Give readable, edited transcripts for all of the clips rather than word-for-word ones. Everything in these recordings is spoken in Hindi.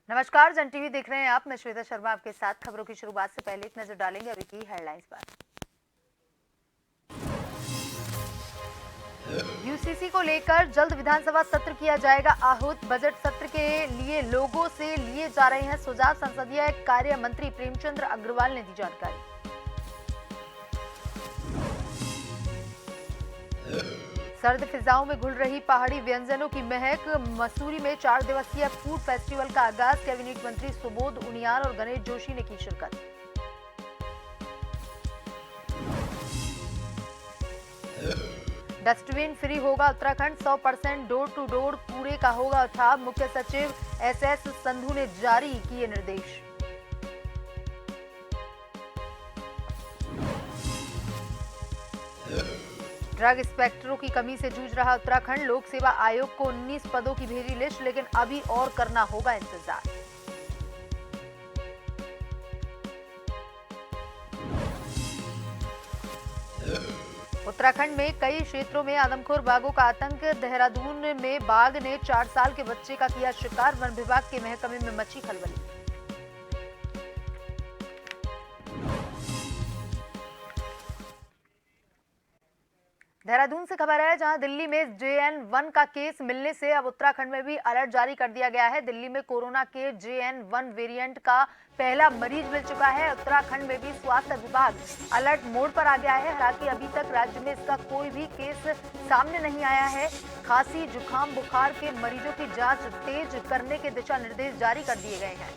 नमस्कार, जन टीवी देख रहे हैं आप। मैं श्वेता शर्मा आपके साथ। खबरों की शुरुआत से पहले एक नजर डालेंगे अभी की हेडलाइंस पर। यूसीसी को लेकर जल्द विधानसभा सत्र किया जाएगा आहूत। बजट सत्र के लिए लोगों से लिए जा रहे हैं सुझाव। संसदीय कार्य मंत्री प्रेमचंद अग्रवाल ने दी जानकारी। सर्द फिजाओं में घुल रही पहाड़ी व्यंजनों की महक। मसूरी में 4 दिवसीय फूड फेस्टिवल का आगाज। कैबिनेट मंत्री सुबोध उनियाल और गणेश जोशी ने की शिरकत। डस्टबिन फ्री होगा उत्तराखंड। 100% डोर टू डोर कूड़े का होगा उठाव। मुख्य सचिव एसएस संधू ने जारी किए निर्देश। ड्रग इंस्पेक्टरों की कमी से जूझ रहा उत्तराखंड। लोक सेवा आयोग को 19 पदों की भेजी लिस्ट, लेकिन अभी और करना होगा इंतजार। उत्तराखंड में कई क्षेत्रों में आदमखोर बाघों का आतंक। देहरादून में बाघ ने 4 साल के बच्चे का किया शिकार। वन विभाग के महकमे में मची खलबली। देहरादून से खबर है, जहां दिल्ली में JN1 का केस मिलने से अब उत्तराखंड में भी अलर्ट जारी कर दिया गया है। दिल्ली में कोरोना के JN1 वेरिएंट का पहला मरीज मिल चुका है। उत्तराखंड में भी स्वास्थ्य विभाग अलर्ट मोड पर आ गया है। हालांकि अभी तक राज्य में इसका कोई भी केस सामने नहीं आया है। खांसी, जुकाम, बुखार के मरीजों की जांच तेज करने के दिशा निर्देश जारी कर दिए गए हैं।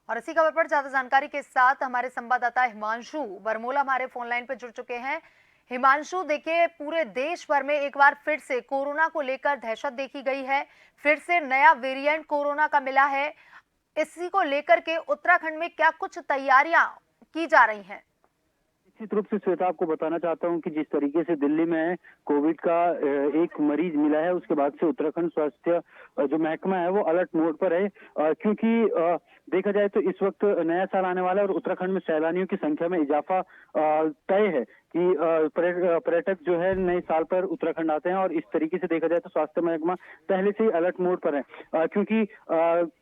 और इसी खबर पर ज्यादा जानकारी के साथ हमारे संवाददाता हिमांशु बरमोला हमारे फोन लाइन पर जुड़ चुके हैं। हिमांशु, देखिए, पूरे देश भर में एक बार फिर से कोरोना को लेकर दहशत देखी गई है। फिर से नया वेरिएंट कोरोना का मिला है। इसी को लेकर के उत्तराखंड में क्या कुछ तैयारियां की जा रही हैं? निश्चित रूप से श्वेता, आपको बताना चाहता हूं कि जिस तरीके से दिल्ली में कोविड का एक मरीज मिला है, उसके बाद से उत्तराखंड स्वास्थ्य जो महकमा है वो अलर्ट मोड पर है, क्योंकि देखा जाए तो इस वक्त नया साल आने वाला है और उत्तराखंड में सैलानियों की संख्या में इजाफा तय है कि पर्यटक जो है नए साल पर उत्तराखंड आते हैं। और इस तरीके से देखा जाए तो स्वास्थ्य महकमा पहले से ही अलर्ट मोड पर है, क्योंकि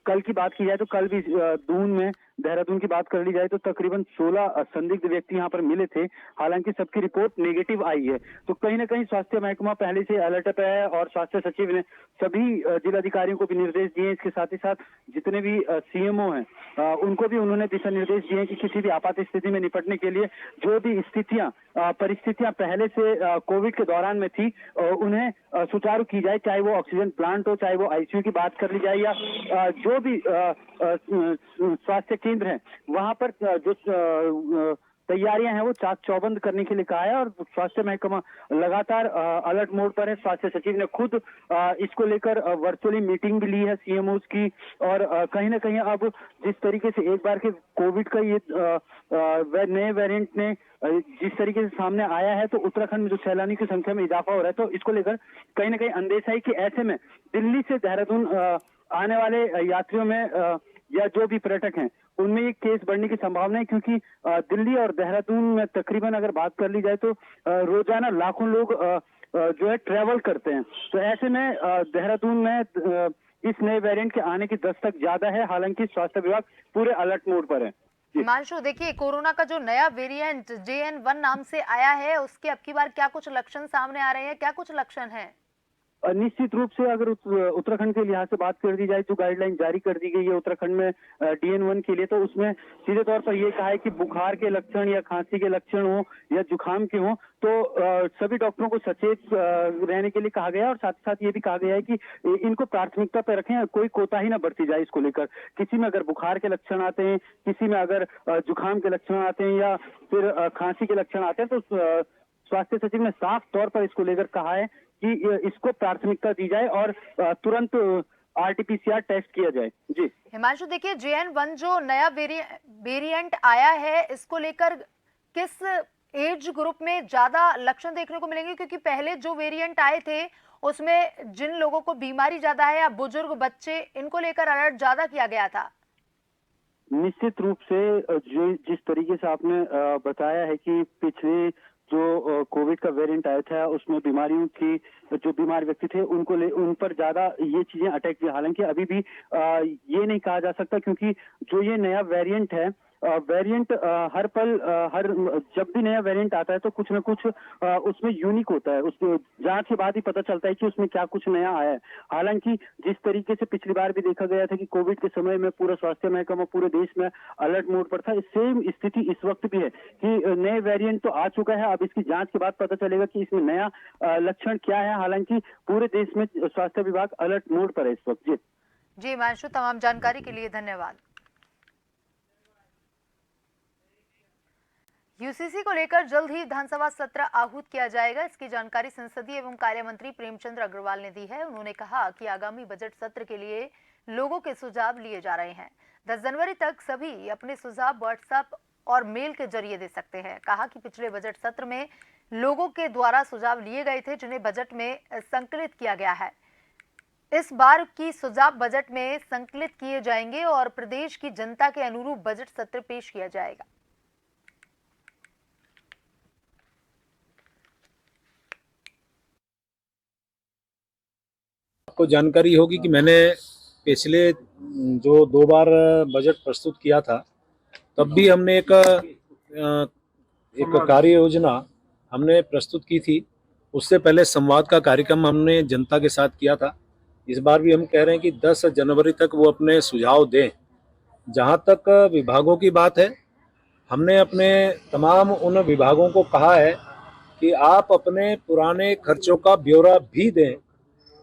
कल की बात की जाए तो कल भी दून में, देहरादून की बात कर ली जाए तो तकरीबन 16 संदिग्ध व्यक्ति यहाँ पर मिले थे। हालांकि सबकी रिपोर्ट नेगेटिव आई है। तो कहीं ना कहीं स्वास्थ्य महकमा पहले से अलर्ट पे है और स्वास्थ्य सचिव ने सभी जिलाधिकारियों को भी निर्देश दिए। इसके साथ ही साथ जितने भी CMO हैं उनको भी उन्होंने दिशा निर्देश दिए कि किसी भी आपात स्थिति में निपटने के लिए जो भी परिस्थितियां पहले से कोविड के दौरान में थी उन्हें सुचारू की जाए, चाहे वो ऑक्सीजन प्लांट हो, चाहे वो ICU की बात कर ली जाए, या जो भी स्वास्थ्य केंद्र है वहां पर जो तैयारियां हैं वो चाक चौबंद करने के लिए कहा है और स्वास्थ्य महकमा लगातार अलर्ट मोड पर है। स्वास्थ्य सचिव ने खुद इसको लेकर वर्चुअली मीटिंग भी ली है सीएमओस की और कहीं ना कहीं अब जिस तरीके से एक बार के कोविड का ये नए वेरिएंट ने जिस तरीके से सामने आया है तो उत्तराखंड में जो सैलानी की संख्या में इजाफा हो रहा है तो इसको लेकर कहीं ना कहीं अंदेशा है कि ऐसे में दिल्ली से देहरादून आने वाले यात्रियों में या जो भी पर्यटक हैं उनमें ये केस बढ़ने की संभावना है, क्योंकि दिल्ली और देहरादून में तकरीबन अगर बात कर ली जाए तो रोजाना लाखों लोग जो है ट्रेवल करते हैं। तो ऐसे में देहरादून में इस नए वेरिएंट के आने की दस्तक ज्यादा है। हालांकि स्वास्थ्य विभाग पूरे अलर्ट मोड पर है। हिमांशु, देखिए कोरोना का जो नया वेरिएंट JN1 नाम से आया है उसके अब की बार क्या कुछ लक्षण सामने आ रहे हैं, क्या कुछ लक्षण हैं? निश्चित रूप से अगर उत्तराखंड के लिहाज से बात कर दी जाए जो गाइडलाइन जारी कर दी गई है उत्तराखंड में DN1 के लिए, तो उसमें सीधे तौर पर यह कहा है कि बुखार के लक्षण या खांसी के लक्षण हो या जुकाम के हो तो सभी डॉक्टरों को सचेत रहने के लिए कहा गया है और साथ ही साथ ये भी कहा गया है कि इनको प्राथमिकता पर रखें, कोई कोताही ना बरती जाए इसको लेकर। किसी में अगर बुखार के लक्षण आते हैं, किसी में अगर जुकाम के लक्षण आते हैं या फिर खांसी के लक्षण आते हैं तो स्वास्थ्य सचिव ने साफ तौर पर इसको लेकर कहा है कि इसको प्राथमिकता दी जाए और तुरंत RT-PCR टेस्ट किया जाए। जी हिमांशु, देखिए JN1 जो नया वेरिएंट आया है इसको लेकर किस एज ग्रुप में ज्यादा लक्षण देखने को मिलेंगे, क्योंकि पहले जो वेरिएंट आए थे उसमें जिन लोगों को बीमारी ज्यादा है या बुजुर्ग, बच्चे, इनको लेकर अलर्ट ज्यादा किया गया था। निश्चित रूप से जो जिस तरीके से आपने बताया है कि पिछले जो कोविड का वेरिएंट आया था उसमें बीमारियों की जो बीमार व्यक्ति थे उन पर ज्यादा ये चीजें अटैक की। हालांकि अभी भी ये नहीं कहा जा सकता, क्योंकि जो ये नया वेरिएंट है वेरिएंट हर पल जब भी नया वेरिएंट आता है तो कुछ न कुछ उसमें यूनिक होता है। उसको जांच के बाद ही पता चलता है कि उसमें क्या कुछ नया आया है। हालांकि जिस तरीके से पिछली बार भी देखा गया था कि कोविड के समय में पूरा स्वास्थ्य महकमा पूरे देश में अलर्ट मोड पर था, सेम स्थिति इस वक्त भी है कि नए वेरिएंट तो आ चुका है। अब इसकी जांच के बाद पता चलेगा कि इसमें नया लक्षण क्या है। हालांकि पूरे देश में स्वास्थ्य विभाग अलर्ट मोड पर है इस वक्त। जी हिमांशु, तमाम जानकारी के लिए धन्यवाद। यूसीसी को लेकर जल्द ही विधानसभा सत्र आहूत किया जाएगा, इसकी जानकारी संसदीय एवं कार्य मंत्री प्रेमचंद अग्रवाल ने दी है। उन्होंने कहा कि आगामी बजट सत्र के लिए लोगों के सुझाव लिए जा रहे हैं। 10 जनवरी तक सभी अपने सुझाव व्हाट्सएप और मेल के जरिए दे सकते हैं। कहा कि पिछले बजट सत्र में लोगों के द्वारा सुझाव लिए गए थे जिन्हें बजट में संकलित किया गया है। इस बार की सुझाव बजट में संकलित किए जाएंगे और प्रदेश की जनता के अनुरूप बजट सत्र पेश किया जाएगा। आपको जानकारी होगी कि मैंने पिछले जो 2 बार बजट प्रस्तुत किया था तब भी हमने एक कार्य योजना हमने प्रस्तुत की थी। उससे पहले संवाद का कार्यक्रम हमने जनता के साथ किया था। इस बार भी हम कह रहे हैं कि 10 जनवरी तक वो अपने सुझाव दें। जहां तक विभागों की बात है, हमने अपने तमाम उन विभागों को कहा है कि आप अपने पुराने खर्चों का ब्यौरा भी दें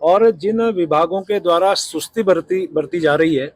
और जिन विभागों के द्वारा सुस्ती बरती जा रही है।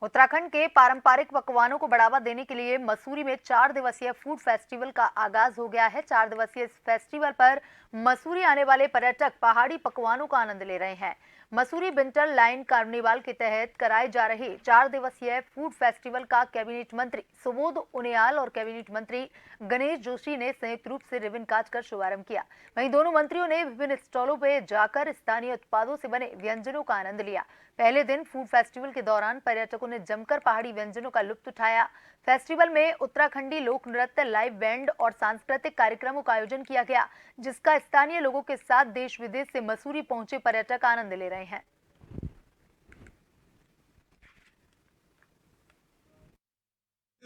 उत्तराखंड के पारंपरिक पकवानों को बढ़ावा देने के लिए मसूरी में 4 दिवसीय फूड फेस्टिवल का आगाज हो गया है। 4 दिवसीय इस फेस्टिवल पर मसूरी आने वाले पर्यटक पहाड़ी पकवानों का आनंद ले रहे हैं। मसूरी विंटर लाइन कार्निवाल के तहत कराए जा रहे 4 दिवसीय फूड फेस्टिवल का कैबिनेट मंत्री सुबोध उनियाल और कैबिनेट मंत्री गणेश जोशी ने संयुक्त रूप से रिबन काट कर शुभारंभ किया। वहीं दोनों मंत्रियों ने विभिन्न स्टॉलों पर जाकर स्थानीय उत्पादों से बने व्यंजनों का आनंद लिया। पहले दिन फूड फेस्टिवल के दौरान पर्यटकों ने जमकर पहाड़ी व्यंजनों का लुत्फ उठाया। फेस्टिवल में उत्तराखंडी लोक नृत्य, लाइव बैंड और सांस्कृतिक कार्यक्रमों का आयोजन किया गया, जिसका स्थानीय लोगों के साथ देश विदेश से मसूरी पहुंचे पर्यटक आनंद ले रहे हैं।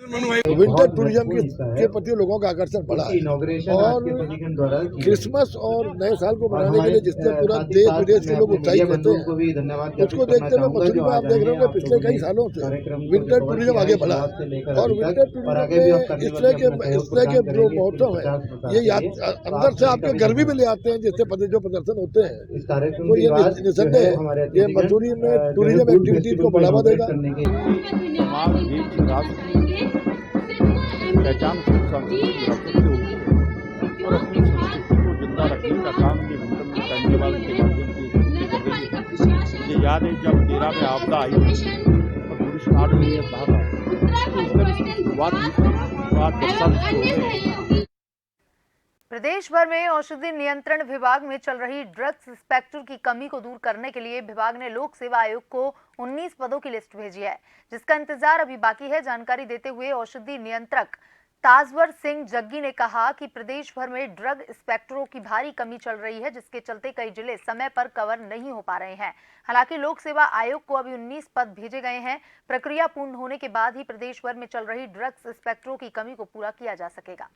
विंटर टूरिज्म के प्रति लोगों का आकर्षण बढ़ा है और क्रिसमस और नए साल को मनाने के लिए जिससे पूरा देश विदेश के लोग उत्साहित रहते हैं, उसको देखते हुए मसूरी में आप देख रहे होंगे पिछले कई सालों से विंटर टूरिज्म आगे बढ़ा है। और विंटर टूरिज्म में इस तरह के जो महोत्सव है ये अंदर से आपके गर्मी में ले आते हैं, जिससे जो प्रदर्शन होते हैं तो ये निसंदेह ये मसूरी में टूरिज्म एक्टिविटीज को बढ़ावा देगा। पहचान सांस्कृतिक विरासत से होती है और अपनी संस्कृति को जिंदा रखने का काम ये विंटर कार्निवल के माध्यम से कर रही है। मुझे याद है जब 13 में आपदा आई और पूरी 8 महीने रहा था तो उस दिन इसकी शुरुआत हुई थी, आज 10 साल हो गए। प्रदेश भर में औषधि नियंत्रण विभाग में चल रही ड्रग्स इंस्पेक्टर की कमी को दूर करने के लिए विभाग ने लोक सेवा आयोग को 19 पदों की लिस्ट भेजी है, जिसका इंतजार अभी बाकी है। जानकारी देते हुए औषधि नियंत्रक ताजवर सिंह जग्गी ने कहा कि प्रदेश भर में ड्रग इंस्पेक्टरों की भारी कमी चल रही है, जिसके चलते कई जिले समय पर कवर नहीं हो पा रहे हैं। हालांकि लोक सेवा आयोग को अभी 19 पद भेजे गए हैं। प्रक्रिया पूर्ण होने के बाद ही प्रदेश भर में चल रही ड्रग्स इंस्पेक्टरों की कमी को पूरा किया जा सकेगा।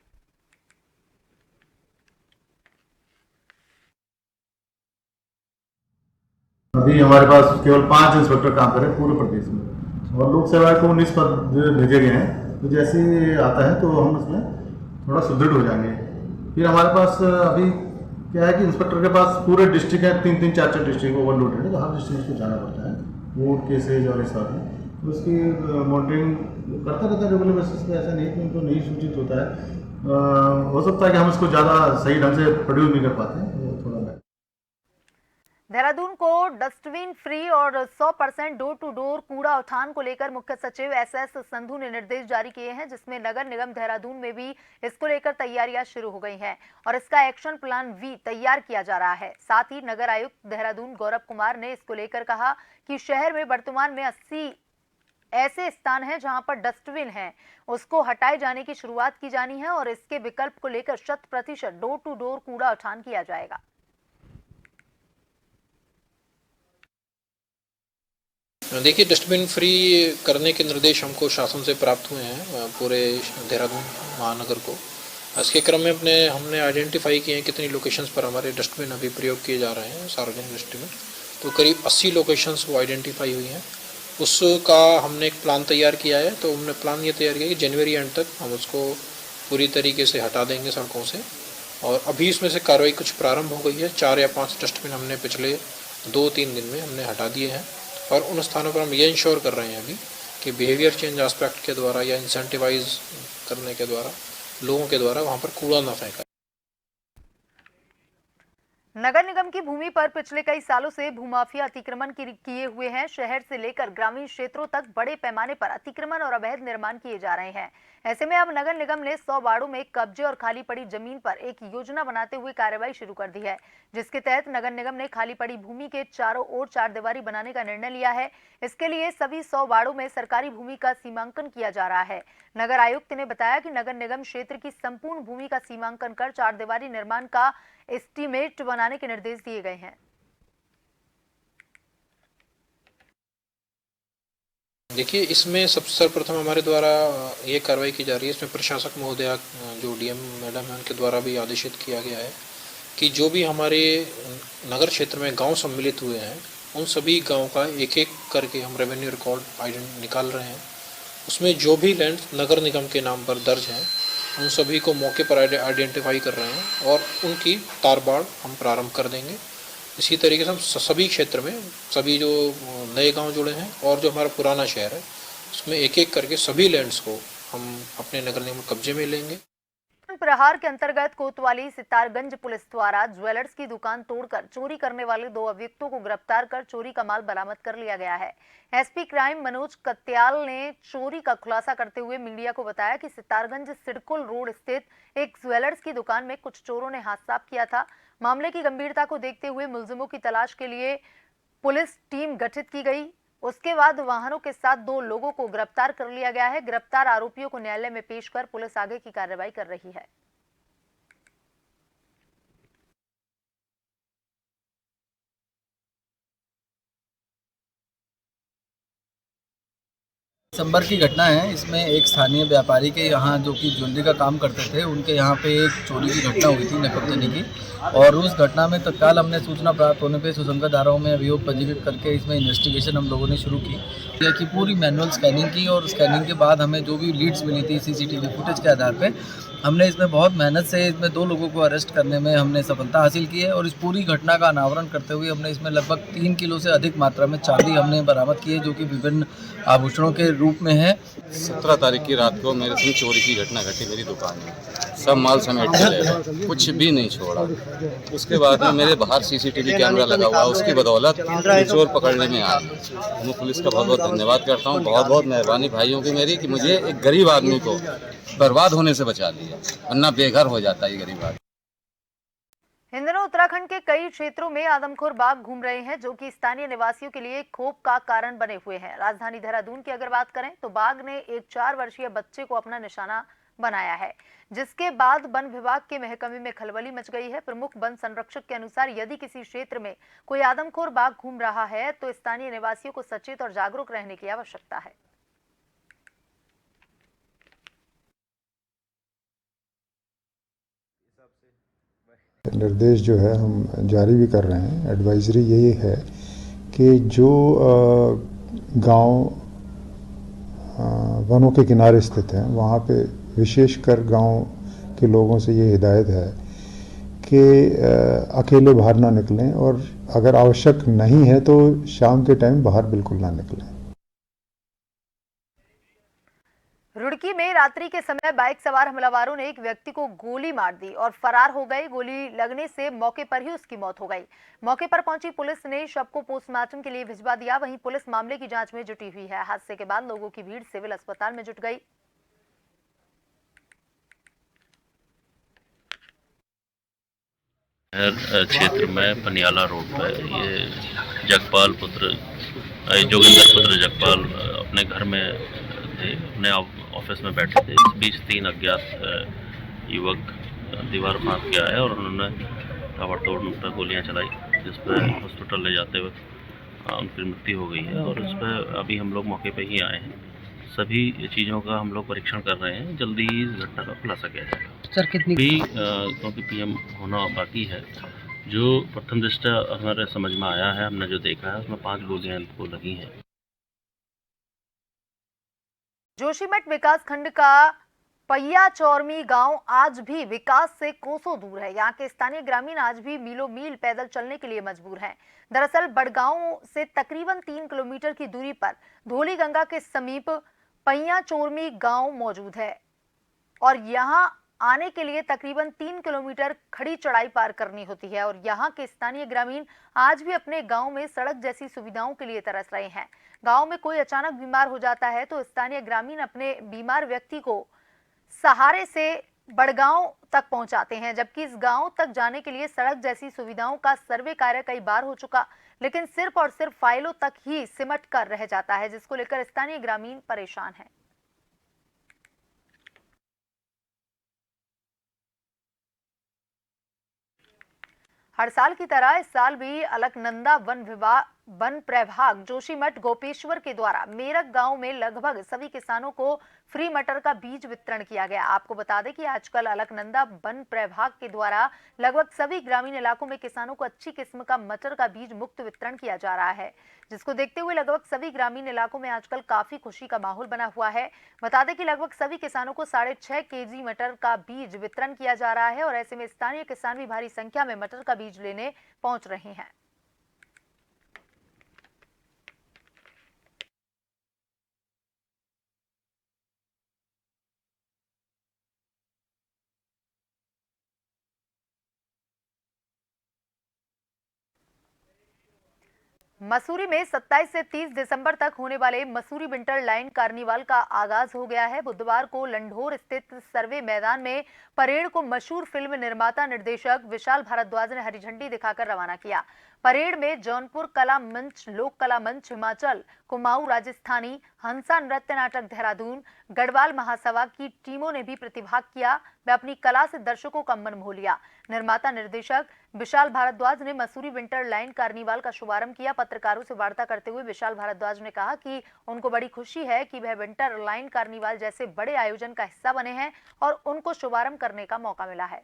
अभी हमारे पास केवल 5 इंस्पेक्टर काम कर रहे हैं पूरे प्रदेश में और लोक सेवा को 19 पद भेजे गए हैं। तो जैसे ही आता है तो हम उसमें थोड़ा सुदृढ़ हो जाएंगे। फिर हमारे पास अभी क्या है कि इंस्पेक्टर के पास पूरे डिस्ट्रिक्ट है, 3-3, 4-4 डिस्ट्रिक्ट ओवरलोडेड है, तो हर डिस्ट्रिक्ट को जाना पड़ता है, वोट केसेज और इस तरह में। तो उसकी मॉनिटरिंग करता रहता है रेगुलर बेसिस पे, ऐसा नहीं कि उनको नहीं सूचित होता है। हो सकता है कि हम इसको ज़्यादा सही ढंग से प्रोड्यूस नहीं कर पाते हैं, थोड़ा। देहरादून को डस्टबिन फ्री और 100% डोर टू डोर कूड़ा उठान को लेकर मुख्य सचिव एसएस संधू ने निर्देश जारी किए हैं, जिसमें नगर निगम देहरादून में भी इसको लेकर तैयारियां शुरू हो गई हैं और इसका एक्शन प्लान भी तैयार किया जा रहा है। साथ ही नगर आयुक्त देहरादून गौरव कुमार ने इसको लेकर कहा कि शहर में वर्तमान में 80 ऐसे स्थान हैं जहां पर डस्टबिन है, उसको हटाए जाने की शुरुआत की जानी है और इसके विकल्प को लेकर 100% डोर टू डोर कूड़ा उठान किया जाएगा। देखिए, डस्टबिन फ्री करने के निर्देश हमको शासन से प्राप्त हुए हैं पूरे देहरादून महानगर को। इसके क्रम में हमने आइडेंटिफाई किए हैं कितनी लोकेशंस पर हमारे डस्टबिन अभी प्रयोग किए जा रहे हैं, सार्वजनिक डस्टबिन। तो करीब 80 लोकेशंस वो आइडेंटिफाई हुई हैं। उसका हमने एक प्लान तैयार किया है। तो हमने प्लान ये तैयार किया कि जनवरी एंड तक हम उसको पूरी तरीके से हटा देंगे सड़कों से। और अभी इसमें से कार्रवाई कुछ प्रारंभ हो गई है। 4 या 5 डस्टबिन हमने पिछले 2-3 दिन में हमने हटा दिए हैं और उन स्थानों पर हम ये इंश्योर कर रहे हैं अभी कि बिहेवियर चेंज एस्पेक्ट के द्वारा या इंसेंटिवाइज करने के द्वारा लोगों के द्वारा वहाँ पर कूड़ा ना फेंका। नगर निगम की भूमि पर पिछले कई सालों से भूमाफिया अतिक्रमण किए हुए हैं। शहर से लेकर ग्रामीण क्षेत्रों तक बड़े पैमाने पर अतिक्रमण और अवैध निर्माण किए जा रहे हैं। ऐसे में अब नगर निगम ने 100 वार्डों में कब्जे और खाली पड़ी जमीन पर एक योजना बनाते हुए कार्रवाई शुरू कर दी है, जिसके तहत नगर निगम ने खाली पड़ी भूमि के चारों ओर चारदीवारी बनाने का निर्णय लिया है। इसके लिए सभी 100 वार्डों में सरकारी भूमि का सीमांकन किया जा रहा है। नगर आयुक्त ने बताया कि नगर निगम क्षेत्र की संपूर्ण भूमि का सीमांकन कर चारदीवारी निर्माण का एस्टीमेट बनाने के निर्देश दिए गए हैं। देखिए, इसमें सबसे सर्वप्रथम हमारे द्वारा ये कार्रवाई की जा रही है। इसमें प्रशासक महोदया जो डीएम मैडम है उनके द्वारा भी आदेशित किया गया है कि जो भी हमारे नगर क्षेत्र में गांव सम्मिलित हुए हैं उन सभी गांव का एक एक करके हम रेवेन्यू रिकॉर्ड निकाल रहे हैं। उसमें जो भी लैंड नगर निगम के नाम पर दर्ज हैं उन सभी को मौके पर आइडेंटिफाई कर रहे हैं और उनकी तारबाड़ हम प्रारंभ कर देंगे। इसी तरीके से हम सभी क्षेत्र में सभी जो नए गांव जुड़े हैं और जो हमारा पुराना शहर है उसमें एक एक करके सभी लैंड्स को हम अपने नगर निगम कब्जे में लेंगे। प्रहार के अंतर्गत कोतवाली सितारगंज पुलिस द्वारा ज्वेलर्स की दुकान तोड़कर चोरी करने वाले 2 अभियुक्तों को गिरफ्तार कर चोरी का माल बरामद कर लिया गया है। एसपी क्राइम मनोज कत्याल ने चोरी का खुलासा करते हुए मीडिया को बताया कि सितारगंज सिडकुल रोड स्थित एक ज्वेलर्स की दुकान में कुछ चोरों ने हाथ साफ किया था। मामले की गंभीरता को देखते हुए मुलजिमों की तलाश के लिए पुलिस टीम गठित की गई। उसके बाद वाहनों के साथ 2 लोगों को गिरफ्तार कर लिया गया है। गिरफ्तार आरोपियों को न्यायालय में पेश कर पुलिस आगे की कार्रवाई कर रही है। दिसंबर की घटना है। इसमें एक स्थानीय व्यापारी के यहाँ जो कि ज्वेलरी का काम करते थे, उनके यहाँ पे एक चोरी की घटना हुई थी नकद देने की, और उस घटना में तत्काल हमने सूचना प्राप्त होने पे सुसंगत धाराओं में अभियोग पंजीकृत करके इसमें इन्वेस्टिगेशन हम लोगों ने शुरू की कि पूरी मैनुअल स्कैनिंग की, और स्कैनिंग के बाद हमें जो भी लीड्स मिली थी सीसीटीवी फुटेज के आधार पे हमने इसमें बहुत मेहनत से इसमें 2 लोगों को अरेस्ट करने में हमने सफलता हासिल की है, और इस पूरी घटना का अनावरण करते हुए हमने इसमें लगभग 3 किलो से अधिक मात्रा में चांदी हमने बरामद की है, जो कि विभिन्न आभूषणों के रूप में है। 17 तारीख की रात को मेरे संग चोरी की घटना घटी मेरी दुकान में। सब माल समेट के ले गए, कुछ भी नहीं छोड़ा। उसके बाद में मेरे बाहर सीसीटीवी कैमरा लगा हुआ, उसकी बदौलत चोर पकड़ने में आए। मैं पुलिस का बहुत बहुत धन्यवाद करता हूँ। बहुत बहुत मेहरबानी भाइयों की मेरी कि मुझे एक गरीब आदमी को बर्बाद होने से बचा लिया, वरना बेघर हो जाता है गरीब आदमी। इन दिनों उत्तराखंड के कई क्षेत्रों में आदमखोर बाघ घूम रहे हैं, जो कि स्थानीय निवासियों के लिए क्षोभ का कारण बने हुए हैं। राजधानी देहरादून की अगर बात करें तो बाघ ने एक 4 वर्षीय बच्चे को अपना निशाना बनाया है, जिसके बाद वन विभाग के महकमे में खलबली मच गई है। प्रमुख वन संरक्षक के अनुसार यदि किसी क्षेत्र में कोई आदमखोर बाघ घूम रहा है तो स्थानीय निवासियों को सचेत और जागरूक रहने की आवश्यकता है। निर्देश जो है हम जारी भी कर रहे हैं। एडवाइजरी यही है कि जो गांव वनों के किनारे स्थित हैं, वहाँ पे विशेषकर गांव के लोगों से ये हिदायत है कि अकेले बाहर ना निकलें, और अगर आवश्यक नहीं है तो शाम के टाइम बाहर बिल्कुल ना निकलें। रुड़की में रात्रि के समय बाइक सवार हमलावरों ने एक व्यक्ति को गोली मार दी और फरार हो गए। गोली लगने से मौके पर ही उसकी मौत हो गई। मौके पर पहुंची पुलिस ने शव को पोस्टमार्टम के लिए भिजवा दिया। वहीं पुलिस मामले की जांच में जुटी हुई है। हादसे के बाद लोगों की भीड़ सिविल अस्पताल में जुट गई। क्षेत्र में पनियाला रोड पर ये जगपाल पुत्र जोगिंदर पुत्र जगपाल अपने घर में थे, अपने ऑफिस में बैठे थे। इस बीच 3 अज्ञात युवक दीवार फांद के आए और उन्होंने ताबड़तोड़ उन पर गोलियां चलाई, जिस पर हॉस्पिटल ले जाते हुए उनकी मृत्यु हो गई है। और इस पर अभी हम लोग मौके पर ही आए हैं। सभी चीज़ों का हम लोग परीक्षण कर रहे हैं। जल्दी ही इस घटना का खुलासा किया जाएगा। सर कितनी भी क्योंकि पीएम होना बाकी है। जो प्रथम दृष्टया हमारे समझ में आया है, हमने जो देखा है उसमें 5 गोलियां इनको लगी हैं। जोशीमठ विकास खंड का पैया चौरमी गांव आज भी विकास से कोसों दूर है। यहाँ के स्थानीय ग्रामीण आज भी मीलों मील पैदल चलने के लिए मजबूर हैं। दरअसल बड़गांव से तकरीबन 3 किलोमीटर की दूरी पर धोली गंगा के समीप पैया चौरमी गांव मौजूद है, और यहाँ आने के लिए तकरीबन 3 किलोमीटर खड़ी चढ़ाई पार करनी होती है। और यहाँ के स्थानीय ग्रामीण आज भी अपने गांव में सड़क जैसी सुविधाओं के लिए तरस रहे हैं। गांव में कोई अचानक बीमार हो जाता है तो स्थानीय ग्रामीण अपने बीमार व्यक्ति को सहारे से बड़गांव तक पहुंचाते हैं, जबकि इस गांव तक जाने के लिए सड़क जैसी सुविधाओं का सर्वे कार्य कई बार हो चुका, लेकिन सिर्फ और सिर्फ फाइलों तक ही सिमट कर रह जाता है, जिसको लेकर स्थानीय ग्रामीण परेशान हैं। हर साल की तरह इस साल भी अलकनंदा वन प्रभाग जोशीमठ गोपेश्वर के द्वारा मेरक गांव में लगभग सभी किसानों को फ्री मटर का बीज वितरण किया गया। आपको बता दें कि आजकल अलकनंदा वन प्रभाग के द्वारा लगभग सभी ग्रामीण इलाकों में किसानों को अच्छी किस्म का मटर का बीज मुफ्त वितरण किया जा रहा है, जिसको देखते हुए लगभग सभी ग्रामीण इलाकों में आजकल काफी खुशी का माहौल बना हुआ है। बता दें कि लगभग सभी किसानों को 6.5 केजी मटर का बीज वितरण किया जा रहा है, और ऐसे में स्थानीय किसान भी भारी संख्या में मटर का बीज लेने पहुंच रहे हैं। मसूरी में 27 से 30 दिसंबर तक होने वाले मसूरी विंटर लाइन कार्निवाल का आगाज हो गया है। बुधवार को लंढोर स्थित सर्वे मैदान में परेड को मशहूर फिल्म निर्माता निर्देशक विशाल भारद्वाज ने हरी झंडी दिखाकर रवाना किया। परेड में जौनपुर कला मंच, लोक कला मंच हिमाचल, कुमाऊं राजस्थानी, हंसा नृत्य नाटक देहरादून, गढ़वाल महासभा की टीमों ने भी प्रतिभाग किया। में अपनी कला से दर्शकों का मन मोह लिया। निर्माता निर्देशक विशाल भारद्वाज ने मसूरी विंटर लाइन कार्निवाल का शुभारंभ किया। पत्रकारों से वार्ता करते हुए विशाल भारद्वाज ने कहा कि उनको बड़ी खुशी है कि वह विंटर लाइन कार्निवाल जैसे बड़े आयोजन का हिस्सा बने हैं और उनको शुभारंभ करने का मौका मिला है।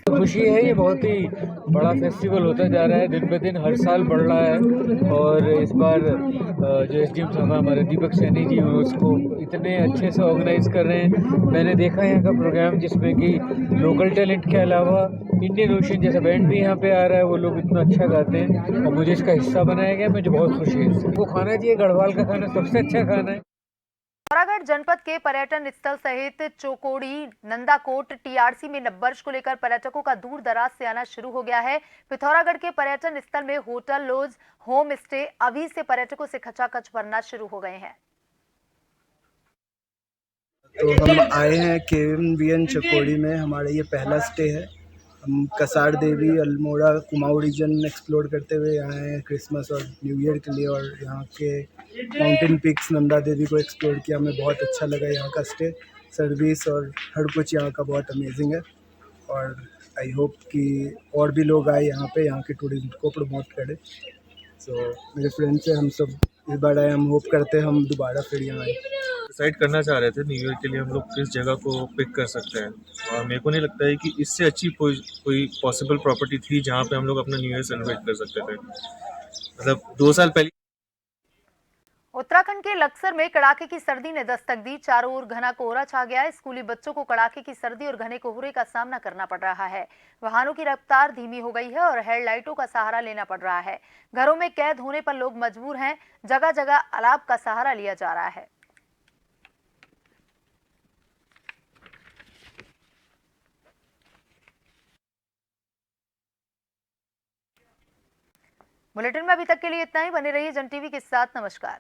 खुशी है, ये बहुत ही बड़ा फेस्टिवल होता जा रहा है, दिन पे दिन हर साल बढ़ रहा है। और इस बार जो एसडीएम साहब हमारे दीपक सैनी जी उसको इतने अच्छे से ऑर्गेनाइज कर रहे हैं। मैंने देखा यहाँ का प्रोग्राम जिसमें कि लोकल टैलेंट के अलावा इंडियन ओशन जैसा बैंड भी यहाँ पे आ रहा है, वो लोग इतना अच्छा गाते हैं और मुझे इसका हिस्सा बनाया गया, मुझे बहुत खुशी है। इसको खाना चाहिए, गढ़वाल का खाना सबसे अच्छा खाना है। पिथौरागढ़ जनपद के पर्यटन स्थल सहित चोकोड़ी, नंदाकोट, टीआरसी में नववर्ष को लेकर पर्यटकों का दूर दराज से आना शुरू हो गया है। पिथौरागढ़ के पर्यटन स्थल में होटल, लॉज, होम स्टे अभी से पर्यटकों से खचाखच भरना शुरू हो गए हैं। तो हम आए हैं KMVN चकोड़ी में, हमारा ये पहला स्टे है। हम कसार देवी, अल्मोड़ा, कुमाऊं रीजन एक्सप्लोर करते हुए यहाँ आए हैं क्रिसमस और न्यू ईयर के लिए, और यहाँ के माउंटेन पिक्स, नंदा देवी को एक्सप्लोर किया। हमें बहुत अच्छा लगा यहाँ का स्टे, सर्विस और हर कुछ यहाँ का बहुत अमेजिंग है। और आई होप कि और भी लोग आए यहाँ पे, यहाँ के टूरिज्म को प्रमोट करें। सो मेरे फ्रेंड से हम सब इस बार आए, हम होप करते हैं हम दोबारा फिर यहाँ आए। डिसाइड करना चाह रहे थे न्यू ईयर के लिए हम लोग किस जगह को पिक कर सकते हैं, और मेरे को नहीं लगता है कि इससे अच्छी कोई पॉसिबल प्रॉपर्टी थी जहाँ पे हम लोग अपना न्यू ईयर सेलिब्रेट कर सकते थे। मतलब 2 साल पहले उत्तराखंड के लक्सर में कड़ाके की सर्दी ने दस्तक दी। चारों ओर घना कोहरा छा गया है। स्कूली बच्चों को कड़ाके की सर्दी और घने कोहरे का सामना करना पड़ रहा है। वाहनों की रफ्तार धीमी हो गई है और हेडलाइटों का सहारा लेना पड़ रहा है। घरों में कैद होने पर लोग मजबूर हैं। जगह जगह अलाव का सहारा लिया जा रहा है। बुलेटिन में अभी तक के लिए इतना ही। बने रहिए जन टीवी के साथ। नमस्कार।